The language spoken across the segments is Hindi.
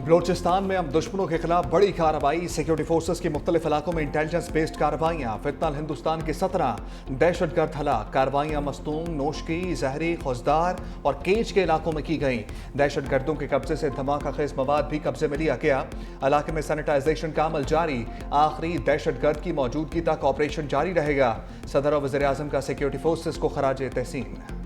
बलोचिस्तान में अब दुश्मनों के खिलाफ बड़ी कार्रवाई। सिक्योरिटी फोर्सेस की मुख्तलिफ इलाकों में इंटेलिजेंस बेस्ड कार्रवाइयाँ। फितनल हिंदुस्तान के 17 दहशतगर्द हलाक। कार्रवाइयाँ मस्तूम, नोशकी, जहरी, खुजदार और केज के इलाकों में की गई। दहशतगर्दों के कब्जे से धमाका खेज मवाद भी कब्जे में लिया गया। इलाके में सैनिटाइजेशन का अमल जारी। आखिरी दहशतगर्द की मौजूदगी तक ऑपरेशन जारी रहेगा। सदर और वज़ीर आज़म का सिक्योरिटी फोर्सेस को खराज तहसीन।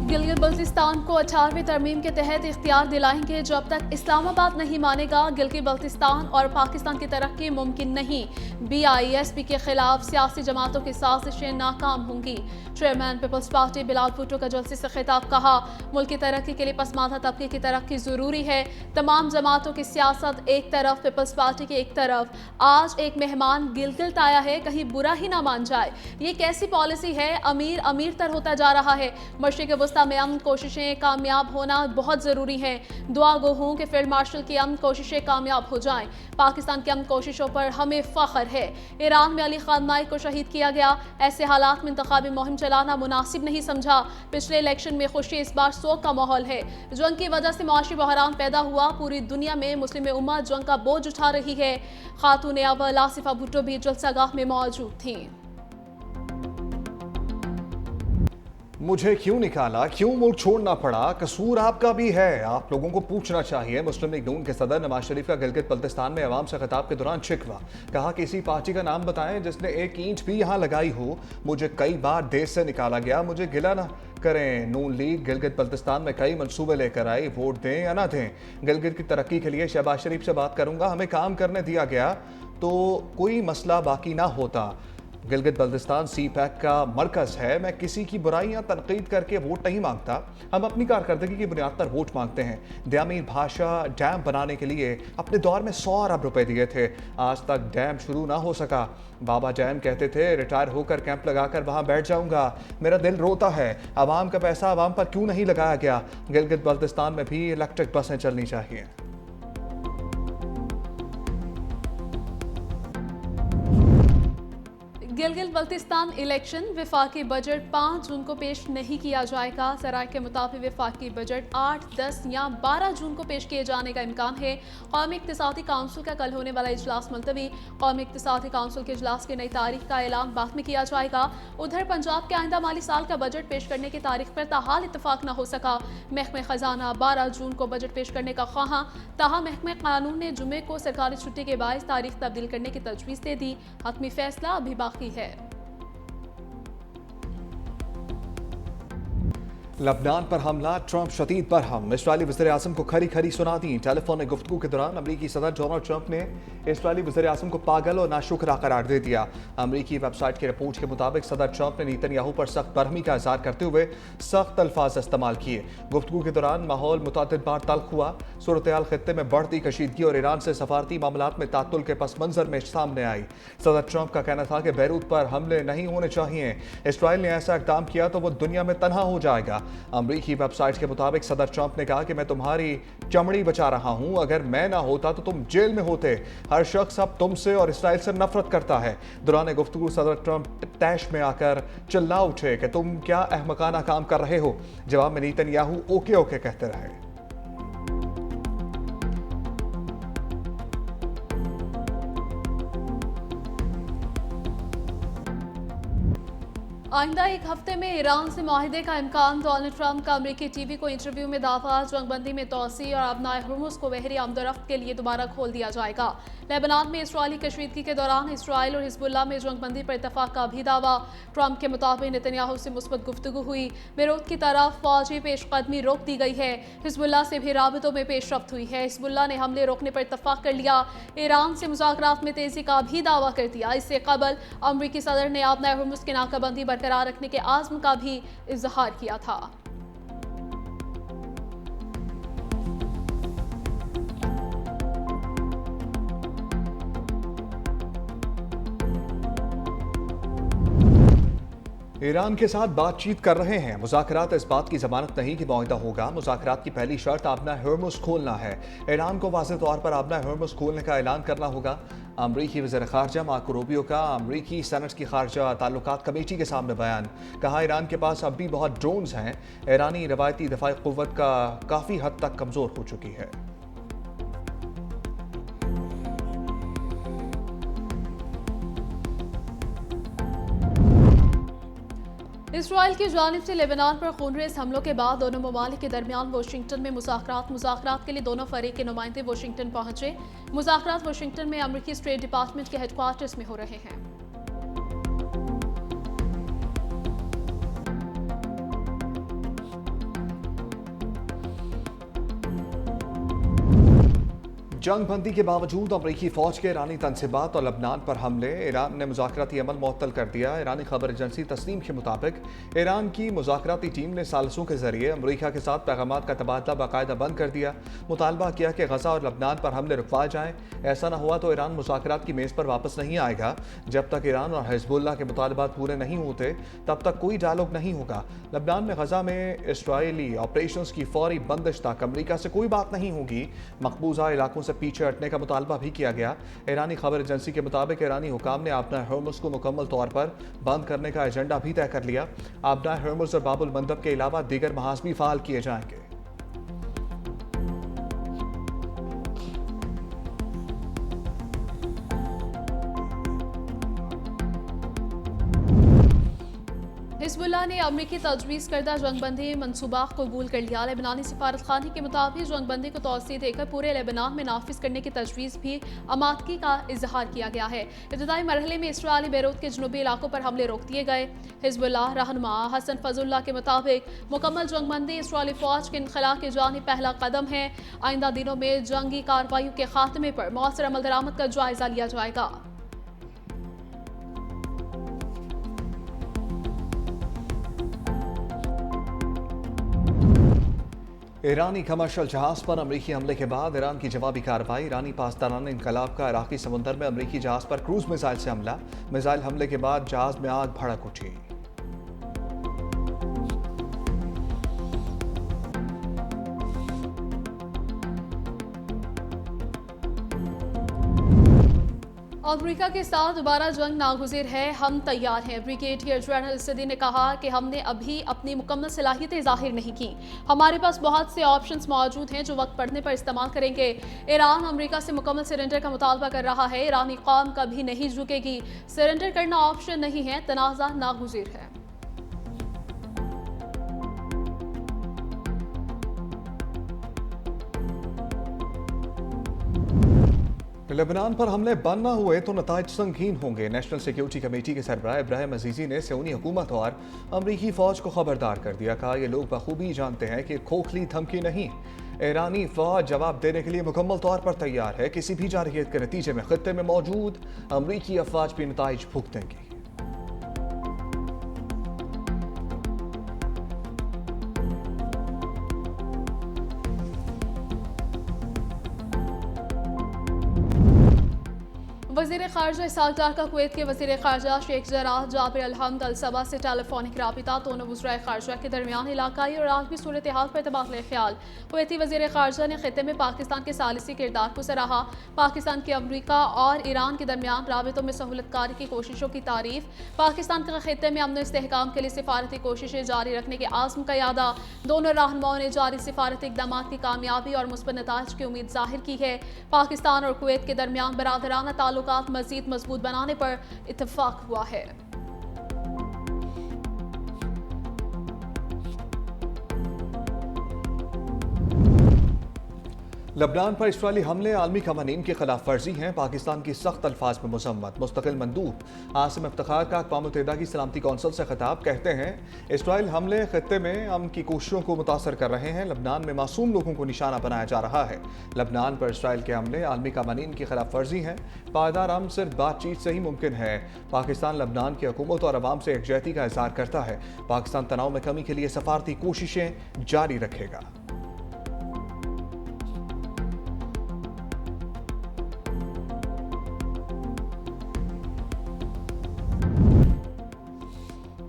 गिलगित बल्तिस्तान को 18वीं तरमीम के तहत इख्तियार दिलाएंगे। जब तक इस्लामाबाद नहीं मानेगा गिलगित बल्तिस्तान और पाकिस्तान की तरक्की मुमकिन नहीं। BISP के खिलाफ सियासी जमातों की साजिशें नाकाम होंगी। Chairman peoples party Bilal Bhutto का जलसे से खिताब। कहा, मुल्क की तरक्की के लिए पसमानदा तबके की तरक्की जरूरी है। तमाम जमातों की सियासत एक तरफ, पीपल्स पार्टी की एक तरफ। आज एक मेहमान गिलगित आया है, कहीं बुरा ही ना मान जाए। ये कैसी पॉलिसी है? अमीर अमीर तर होता जा रहा है। मशरिक़ वस्ता में अमन कोशिशें कामयाब होना बहुत ज़रूरी है। दुआ गो हूँ कि फील्ड मार्शल की अमन कोशिशें कामयाब हो जाएं। पाकिस्तान की अमन कोशिशों पर हमें फ़ख्र है। ईरान में अली खान नाइक को शहीद किया गया। ऐसे हालात में इंतखाबी मुहिम चलाना मुनासिब नहीं समझा। पिछले इलेक्शन में खुशी, इस बार सोग का माहौल है। जंग की वजह से मुआशी बहरान पैदा हुआ। पूरी दुनिया में मुस्लिम उम्मत जंग का बोझ उठा रही है। खातून अव्वल आसिफा भुट्टो भी जलसागाह में मौजूद थीं। मुझे क्यों निकाला, क्यों मुल्क छोड़ना पड़ा, कसूर आपका भी है। आप लोगों को पूछना चाहिए। मुस्लिम लीग नून के सदर नवाज शरीफ का गिलगित बल्तिस्तान में अवाम से खिताब के दौरान शिकवा। कहा कि इसी पार्टी का नाम बताएं जिसने एक ईंट भी यहाँ लगाई हो। मुझे कई बार देश से निकाला गया, मुझे गिला ना करें। नून लीग गिलगित बल्तिस्तान में कई मंसूबे लेकर आई। वोट दें या ना दें, गिलगित की तरक्की के लिए शहबाज शरीफ से बात करूंगा। हमें काम करने दिया गया तो कोई मसला बाकी ना होता। गिलगित बल्तिस्तान CPAC का मरकज है। मैं किसी की बुराई या तनकीद करके वोट नहीं मांगता। हम अपनी कारकर्दगी की बुनियाद पर वोट मांगते हैं। दयामीर भाषा डैम बनाने के लिए अपने दौर में 100 अरब रुपए दिए थे। आज तक डैम शुरू ना हो सका। बाबा डैम कहते थे रिटायर होकर कैंप लगाकर वहां बैठ जाऊंगा। मेरा दिल रोता है, आवाम का पैसा आवाम पर क्यों नहीं लगाया गया। गिलगित बल्तिस्तान में भी इलेक्ट्रिक बसें चलनी चाहिए। गिलगित बल्तिस्तान इलेक्शन विफाकी बजट 5 जून को पेश नहीं किया जाएगा। सराय के मुताबिक विफाकी बजट 8, 10 या 12 जून को पेश किए जाने का इम्कान है। कौमी इक्तिसादी काउंसिल का कल होने वाला इजलास मुलतवी। कौमी इक्तिसादी काउंसिल के इजलास की नई तारीख का ऐलान बाद में किया जाएगा। उधर पंजाब के आइंदा माली साल का बजट पेश करने की तारीख पर ताहाल इतफाक न हो सका। महकमे खजाना 12 जून को बजट पेश करने का ख्वाहा, ताहा महकमे कानून ने जुमे को सरकारी छुट्टी के बायस तारीख तब्दील करने की तजवीज़ दे दी। हतमी फैसला अभी बाकी है। लबनान पर हमला, ट्रंप शदीद बरहम। इस्राईली वज़ीर आज़म को खरी खरी सुना दी। टेलीफोन में गुफ्तगू के दौरान अमरीकी सदर डोनाल्ड ट्रंप ने इस्राईली वज़ीर आज़म को पागल और नाशुक्रा करार दे दिया। अमरीकी वेबसाइट की रिपोर्ट के मुताबिक सदर ट्रंप ने नेतन्याहू पर सख्त बरहमी का इज़हार करते हुए सख्त अल्फाज इस्तेमाल किए। गुफ्तगू के दौरान माहौल मुतअद्दिद बार तल्ख हुआ। सूरत-ए-हाल खित्ते में बढ़ती कशीदगी और ईरान से सफारती मामलात में तात्तुल के पस मंजर में सामने आई। सदर ट्रंप का कहना था कि बैरूत पर हमले नहीं होने चाहिए। इसराइल ने ऐसा इक़दाम किया तो वो दुनिया में तनहा हो जाएगा। अमरीकी वेबसाइट के मुताबिक सदर ट्रंप ने कहा कि मैं तुम्हारी चमड़ी बचा रहा हूं। अगर मैं ना होता तो तुम जेल में होते। हर शख्स अब तुमसे और इसराइल से नफरत करता है। दौरान गुफ्तगू सदर ट्रंप तैश में आकर चिल्ला उठे कि तुम क्या अहमकाना काम कर रहे हो। जवाब में नेतन्याहू ओके ओके कहते रहे। आइंदा एक हफ्ते में ईरान से माहिदे का इम्कान। डोनाल्ड ट्रंप का अमरीकी टीवी को इंटरव्यू में दावा, जंगबंदी में तोसी और अबनाए हुर्मुज को बहरी आमदोरफ्त के लिए दोबारा खोल दिया जाएगा। लेबनान में इसराइली कशीदगी के दौरान इसराइल और हिजबुल्लाह में जंगबंदी पर इतफाक का भी दावा। ट्रंप के मुताबिक नेतन्याहू से मुस्बत गुफ्तगू हुई। बेरूत की तरफ फौजी पेशकदमी रोक दी गई है। हिजबुल्लाह से भी राबतों में पेशरफ्त हुई है। हिजबुल्लाह ने हमले रोकने पर इतफाक कर लिया। ईरान से मुज़ाकरात में तेजी का भी दावा कर दिया। इससे कबल अमरीकी सदर ने अबनाए हुर्मुज की नाकाबंदी बरकरार रखने के आज़्म का भी इजहार किया था। ईरान के साथ बातचीत कर रहे हैं। मुज़ाकरात इस बात की जमानत नहीं कि मुआहिदा होगा। मुज़ाकरात की पहली शर्त आबना हर्मुज़ खोलना है। ईरान को वाज़ेह तौर पर आबना हर्मुज़ खोलने का ऐलान करना होगा। अमरीकी वज़ीर ख़ारजा मार्को रूबियो का अमरीकी सेनेट की ख़ारजा ताल्लुकात कमेटी के सामने बयान। कहा ईरान के पास अब भी बहुत ड्रोन्स हैं। ईरानी रवायती दफ़ाई क़ुव्वत का काफ़ी हद तक कमज़ोर हो चुकी है। इसराइल की जानिब से लेबनान पर खूनरेज़ हमलों के बाद दोनों ममालिक के दरमियान वाशिंगटन में मुज़ाकरात के लिए दोनों फरीक के नुमाइंदे वाशिंगटन पहुंचे। मुज़ाकरात वाशिंगटन में अमरीकी स्टेट डिपार्टमेंट के हेडक्वार्टर्स में हो रहे हैं। जंग बंदी के बावजूद अमरीकी फौज के ईरानी तनसीबात और लबनान पर हमले। ईरान ने मुज़ाकराती अमल मुअत्तल कर दिया। ईरानी खबर एजेंसी तस्नीम के मुताबिक ईरान की मुज़ाकराती टीम ने सालसों के जरिए अमरीका के साथ पैगामात का तबादला बाकायदा बंद कर दिया। मुतालबा किया कि गजा और लबनान पर हमले रुकवाए जाएं। ऐसा न हुआ तो ईरान मुज़ाकरात की मेज़ पर वापस नहीं आएगा। जब तक ईरान और हिज़्बुल्लाह के मुतालबात पूरे नहीं होते तब तक कोई डायलॉग नहीं होगा। लबनान में गजा में इसराइली ऑपरेशंस की फौरी बंदिश तक अमरीका से कोई बात नहीं होगी। मकबूजा इलाकों से पीछे हटने का मुतालबा भी किया गया। ईरानी खबर एजेंसी के मुताबिक ईरानी हुकाम ने आबना हर्मुज़ को मुकम्मल तौर पर बंद करने का एजेंडा भी तय कर लिया। आबना हर्मुज़ और बाबुल मंदब के अलावा दीगर महाज भी फ़ाल किए जाएंगे। हिज़्बुल्लाह ने अमरीकी तजवीज़ करदा जंगबंदी मनसूबा कबूल कर लिया। लेबनानी सिफारत खाने के मुताबिक जंगबंदी को तौसीह देकर पूरे लेबनान में नाफिज करने की तजवीज़ भी आमादगी का इजहार किया गया है। इब्तदाई मरहले में इसराइली बैरूत के जनूबी इलाकों पर हमले रोक दिए गए। हिज़्बुल्लाह रहनुमा हसन फजलुल्लाह के मुताबिक मुकम्मल जंगबंदी इसराइली फ़ौज के इनखला की जानिब पहला कदम है। आइंदा दिनों में जंगी कार्रवाइयों के खात्मे पर मौसर अमल दरामद का जायजा लिया जाएगा। ईरानी कमर्शियल जहाज पर अमरीकी हमले के बाद ईरान की जवाबी कार्रवाई। ईरानी पासदारान इनकलाब का इराकी समुंदर में अमरीकी जहाज पर क्रूज मिसाइल से हमला। मिसाइल हमले के बाद जहाज में आग भड़क उठी। अमरीका के साथ दोबारा जंग नागुज़िर है, हम तैयार हैं। ब्रिगेडियर जनरल सदी ने कहा कि हमने अभी अपनी मुकम्मल सलाहियतें जाहिर नहीं की। हमारे पास बहुत से ऑप्शंस मौजूद हैं जो वक्त पड़ने पर इस्तेमाल करेंगे। ईरान अमरीका से मुकम्मल सरेंडर का मुतालबा कर रहा है। ईरानी कौम कभी नहीं झुकेगी। सरेंडर करना ऑप्शन नहीं है, तनाज़ा नागुज़िर है। लेबनान पर हमले बंद न हुए तो नताइज संगीन होंगे। नेशनल सिक्योरिटी कमेटी के सरबराह इब्राहिम अजीजी ने सऊदी हुकूमत और अमरीकी फौज को खबरदार कर दिया। कहा ये लोग बखूबी जानते हैं कि खोखली धमकी नहीं। ईरानी फौज जवाब देने के लिए मुकम्मल तौर पर तैयार है। किसी भी जारहियत के नतीजे में खित्ते में मौजूद अमरीकी अफवाज भी नताइज भुगतेंगी। वज़ीर ख़ारजा इसहाक़ डार का कुवैत के वज़ीर ख़ारजा शेख जराह जाबिर अल-हम्द अल-सबा से टेलीफोनिक राबिता। दोनों वज़राए ख़ारजा के दरमियान इलाकाई और आलमी सूरत हाल पर तबादला ख्याल। कुवैती वज़ीर ख़ारजा ने ख़ित्ते में पाकिस्तान के सालिसी किरदार को सराहा। पाकिस्तान के अमरीका और ईरान के दरमियान राबितों में सहूलतकारी की कोशिशों की तारीफ। पाकिस्तान के ख़ित्ते में अमन इस्तेहकाम के लिए सिफारती कोशिशें जारी रखने के आज़म का यादा। दोनों रहनुमाओं ने जारी सिफारती इक़दाम की कामयाबी और मुस्बत नताइज की उम्मीद जाहिर की है। पाकिस्तान और कुवैत के दरमियान बरादराना ताल्लुकात मज़ीद मजबूत बनाने पर इत्तफाक हुआ है। लबनान पर इसराइली हमले आलमी कवानीन की खिलाफ वर्जी हैं। पाकिस्तान की सख्त अल्फाज में मजम्मत। मुस्तकिल मंदूब आसिम इफ्तिखार का अक़वाम मुत्तहिदा की सलामती कौंसिल से खिताब। कहते हैं इसराइल हमले खित्ते में अमन की कोशिशों को मुतासर कर रहे हैं। लबनान में मासूम लोगों को निशाना बनाया जा रहा है। लबनान पर इसराइल के हमले आलमी कवानीन की खिलाफ वर्जी हैं। पायदार अमन सिर्फ बातचीत से ही मुमकिन है। पाकिस्तान लबनान की हुकूमत और अवाम से यकजहती का इज़हार करता है। पाकिस्तान तनाव में कमी के लिए सफारती कोशिशें जारी रखेगा।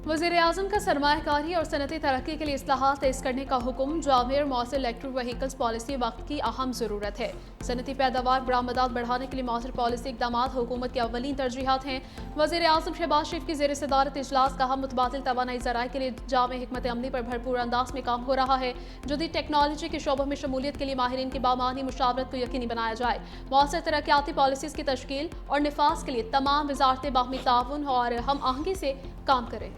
वज़ीर-ए-आज़म का सरमायाकारी और सनती तरक्की के लिए इस्लाहात तेज करने का हुक्म। जामिर मौसर इलेक्ट्रिक व्हीकल्स पॉलिसी वक्त की अहम ज़रूरत है। सनती पैदावार बरामदात बढ़ाने के लिए मौसर पॉलिसी इकदाम हुकूमत की अव्वलीन तरजीहात हैं। वज़ीर-ए-आज़म शहबाज शरीफ की ज़ेर सदारत इजलास कहा, मुतबादिल तवानाई ज़राए के लिए जामे हिकमत अमली पर भरपूर अंदाज में काम हो रहा है। जदीद टेक्नोलॉजी के शोबों में शमूलियत के लिए माहिरीन की बामानी मुशावरत को यकीनी बनाया जाए। मौसर तरक्याती पॉलिसीज़ की तश्कील और निफाज के लिए तमाम वज़ारतें बाहमी ताउन और हम आहंगी से काम करें।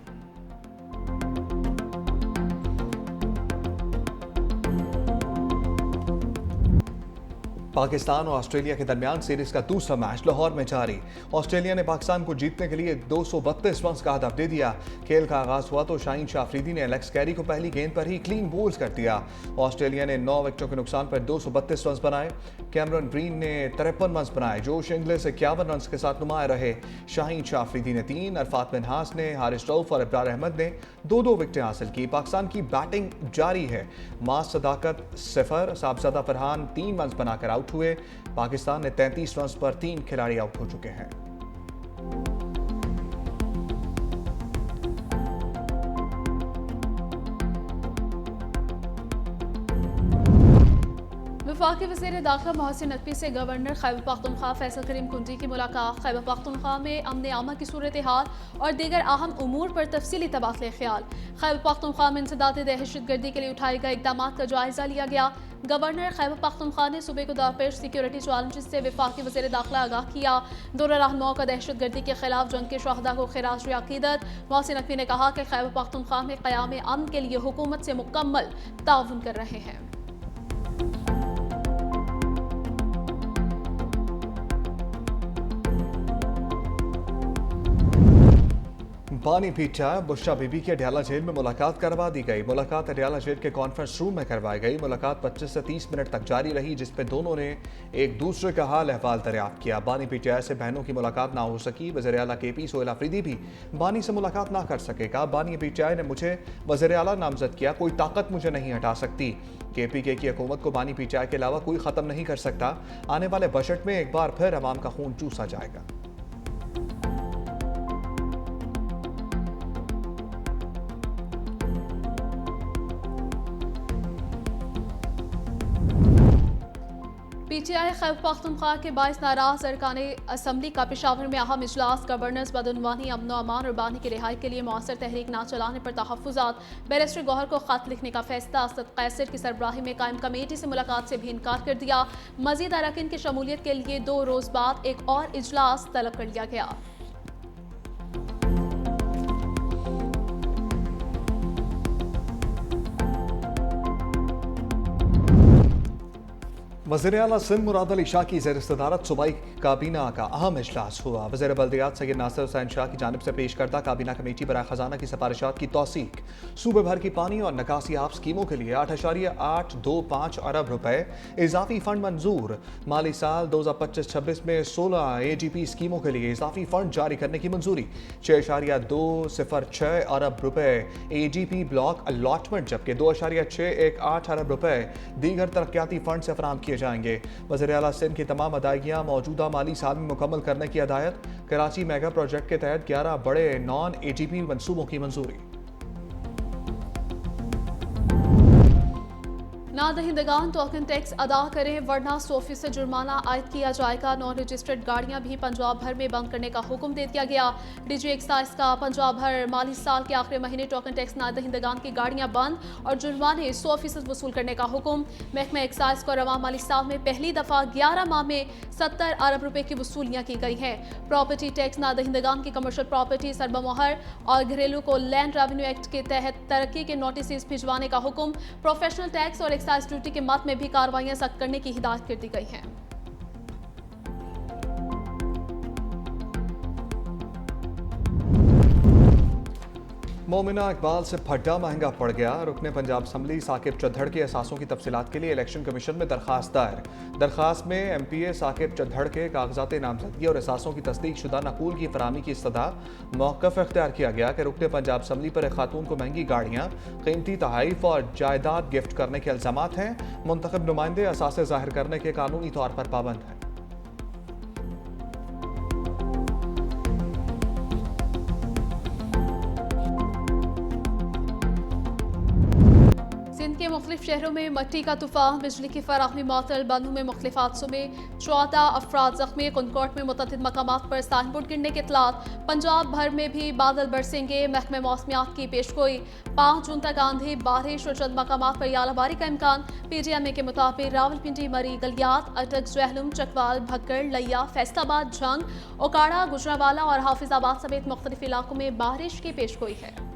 पाकिस्तान और ऑस्ट्रेलिया के दरमियान सीरीज का दूसरा मैच लाहौर में जारी। ऑस्ट्रेलिया ने पाकिस्तान को जीतने के लिए 232 रन का हदफ दे दिया। खेल का आगाज हुआ तो शाहीन शाह अफरीदी ने एलेक्स कैरी को पहली गेंद पर ही क्लीन बोल्ड कर दिया। ऑस्ट्रेलिया ने 9 विकेटों के नुकसान पर 232 रन बनाए। कैमरन ग्रीन ने 53 रन बनाए। जोश इंग्लिस 51 रन के साथ नुमाया रहे। शाहीन शाह अफरीदी ने 3, अरफात मिन्हास ने, हारिस रऊफ और इब्रार अहमद ने 2-2 विकेटें हासिल की। पाकिस्तान की बैटिंग जारी है। मास सदाकत 0, साहबजादा फरहान 3 रन बनाकर आउट हुए। पाकिस्तान ने 33 रन पर 3 खिलाड़ी आउट हो चुके हैं। वफाकी वज़ीर दाखिला मोहसिन नकवी से गवर्नर खैबर पख्तूनख्वा फैसल करीम कुंजी की मुलाकात। खैबर पख्तूनख्वा में अमन आमा की सूरत हाल और दीगर अहम उमूर पर तफसीली तबादले ख्याल। खैबर पख्तूनख्वा में इंसदाद दहशतगर्दी के लिए उठाए गए इक़दाम का जायजा लिया गया। गवर्नर खैबर पख्तूनख्वा ने सूबे को दरपेश सिक्योरिटी चैलेंजेस से वफाकी वज़ीर दाखिला आगाह किया। दौरा रहनुमाओं का दहशतगर्दी के खिलाफ जंग के शहदा को खिराज अकीदत। मोहसिन नकवी ने कहा कि खैबर पख्तूनख्वा में क़याम अमन के लिए हुकूमत से मुकम्मल ताउन कर रहे हैं। बानी पीटा बुशरा बीबी के अडयाला जेल में मुलाकात करवा दी गई। मुलाकात अडयाला जेल के कॉन्फ्रेंस रूम में करवाई गई। मुलाकात 25 से 30 मिनट तक जारी रही, जिसमें दोनों ने एक दूसरे का हाल अहवाल दरियाफ्त किया। बानी पीटीआई से बहनों की मुलाकात ना हो सकी। वज़ीर आला KP सोहेल अफरीदी भी बानी से मुलाकात ना कर सके। कहा, बानी पीटीआई ने मुझे वज़ीर आला नामजद किया, कोई ताकत मुझे नहीं हटा सकती। KPK की हुकूमत को बानी पीटीआई के अलावा कोई ख़त्म नहीं कर सकता। आने वाले बजट में एक बार फिर अवाम का खून चूसा जाएगा। PTI खैबर पख्तूनख्वा के 22 नाराज अरकान असम्बली का पेशावर में अहम इजलास। गवर्नर्स बदउनवानी, अमन अमान और बानी की रिहाई के लिए मौसर तहरीक ना चलाने पर तहफ़्फ़ुज़ात। बैरिस्टर गौहर को खत लिखने का फैसला। असद कैसर की सरबराही में कायम कमेटी से मुलाकात से भी इनकार कर दिया। मजीद अरकान की शमूलियत के लिए 2 रोज़ बाद एक और इजलास तलब कर लिया गया। वज़ीर आला सिंध मुराद अली शाह की ज़ेर सदारत सूबाई काबीना का अहम इजलास हुआ। वज़ीर बल्दियात सैयद नासिर हुसैन शाह की जानिब से पेश करदा काबीना कमेटी बराए खजाना की सिफारिशात की तौसीक। सूबे भर की पानी और निकासी आब स्कीमों के लिए 8.825 अरब रुपए इजाफी फंड मंजूर। माली साल 2025-26 में 16 AGP स्कीमों के लिए इजाफी फंड जारी करने की मंजूरी। 6.206 अरब रुपए AGP ब्लॉक अलॉटमेंट, जबकि 2.618 अरब रुपए दीगर तरक्याती फंड से फराहम किए जाएंगे। वज़ीर आला सिंध की तमाम अदायगियाँ मौजूदा माली साल में मुकम्मल करने की हिदायत। कराची मेगा प्रोजेक्ट के तहत 11 बड़े नॉन AGP मंसूबों की मंजूरी। नादहिंदगान टोकन टैक्स अदा करें वरना 100% से जुर्माना आयद किया जाएगा। नॉन रजिस्टर्ड गाड़ियां भी पंजाब भर में बंद करने का हुक्म दे दिया गया। DG एक्साइज का पंजाब भर माली साल के आखिरी महीने टोकन टैक्स नादहिंदगान की गाड़ियां बंद और जुर्माने 100% वसूल करने का हुक्म। महकमा एक्साइज को रवा माली साल में पहली दफा 11 माह में 70 अरब रुपए की वसूलियां की गई हैं। प्रॉपर्टी टैक्स नादहिंदगान की कमर्शियल प्रॉपर्टी सरबमोहर और घरेलू को लैंड रेवेन्यू एक्ट के तहत तरक्की के नोटिस भिजवाने का हुक्म। प्रोफेशनल टैक्स और एक्साइज ड्यूटी के मद में भी कार्रवाइयां सख्त करने की हिदायत कर दी गई है। मोमिना इकबाल से फड्डा महंगा पड़ गया। रुकने पंजाब असम्बली साकिब चौधड़ के एहसासों की तफसीलात के लिए इलेक्शन कमीशन में दरखास्त दायर। दरखास्त में MPA साकिब चौधड़ के कागजात नामजदगी और एहसासों की तस्दीक शुदा नकूल की फराहमी की इस्तदा मौक़िफ़ इख्तियार किया गया कि रुकने पंजाब असम्बली पर एक खातून को महंगी गाड़ियाँ, कीमती तहाइफ और जायदाद गिफ्ट करने के इल्ज़ामात हैं। मुंतखब नुमाइंदे असासे ज़ाहिर करने के कानूनी तौर पर पाबंद हैं। के मुख्तलिफ शहरों में मट्टी का तूफान, बिजली की फराहमी मअतल, बंधु में मुख्तलिफ हादसों में 14 अफराद जख्मी, कुनकोट में मुतअद्दिद मकामात पर साइन बोर्ड गिरने के इत्तलात। पंजाब भर में भी बादल बरसेंगे, महकमे मौसमियात की पेशगोई। 5 जून तक आंधी, बारिश और चंद मकामात पर यालाबारी का इम्कान। PGMA के मुताबिक रावलपिंडी, मरी, गलियात, अटक, जहलुम, चकवाल, भक्कड़, लिया, फैसलाबाद, जंग, ओकाड़ा, गुजरावाला और हाफिजाबाद समेत मुख्तलिफ इलाकों में बारिश की पेशगोई है।